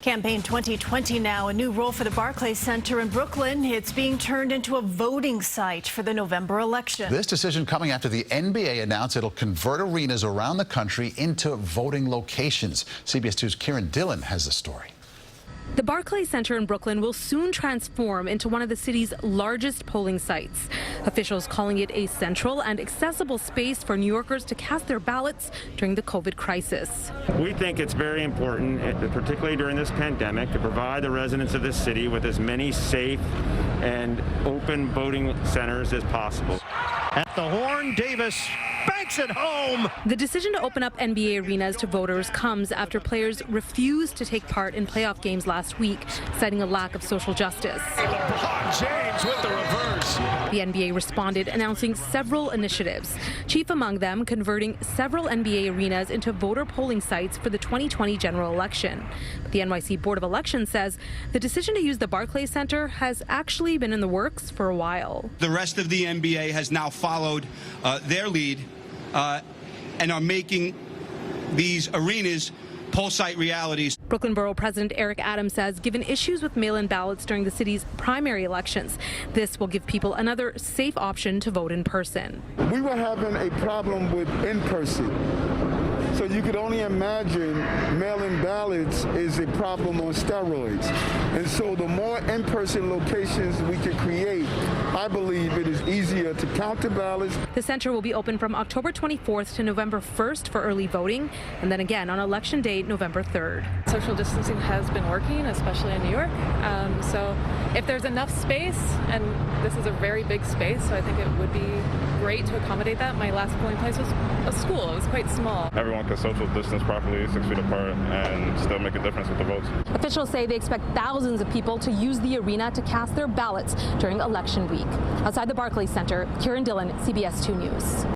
Campaign 2020 now, a new role for the Barclays Center in Brooklyn. It's being turned into a voting site for the November election. This decision coming after the NBA announced it'll convert arenas around the country into voting locations. CBS 2's Kiran Dhillon has the story. The Barclays Center in Brooklyn will soon transform into one of the city's largest polling sites. Officials calling it a central and accessible space for New Yorkers to cast their ballots during the COVID crisis. We think it's very important, particularly during this pandemic, to provide the residents of this city with as many safe and open voting centers as possible. At the horn, Davis banks it home. The decision to open up NBA arenas to voters comes after players refused to take part in playoff games last week, citing a lack of social justice. LeBron James with the reverse. The NBA responded, announcing several initiatives, chief among them converting several NBA arenas into voter polling sites for the 2020 general election. But the NYC Board of Elections says the decision to use the Barclays Center has actually been in the works for a while. The rest of the NBA has now followed their lead and are making these arenas poll site realities. Brooklyn Borough President Eric Adams says given issues with mail-in ballots during the city's primary elections, this will give people another safe option to vote in person. We were having a problem with in-person. So you could only imagine mail-in ballots is a problem on steroids. And so the more in-person locations we can create, I believe it is easier to count the ballots. The center will be open from October 24th to November 1st for early voting, and then again on Election Day, November 3rd. Social distancing has been working, especially in New York. So if there's enough space, and this is a very big space, so I think it would be great to accommodate that. My last polling place was a school. It was quite small. Everyone can social distance properly, 6 feet apart, and still make a difference with the votes. Officials say they expect thousands of people to use the arena to cast their ballots during election week. Outside the Barclays Center, Kiran Dhillon, CBS 2 News.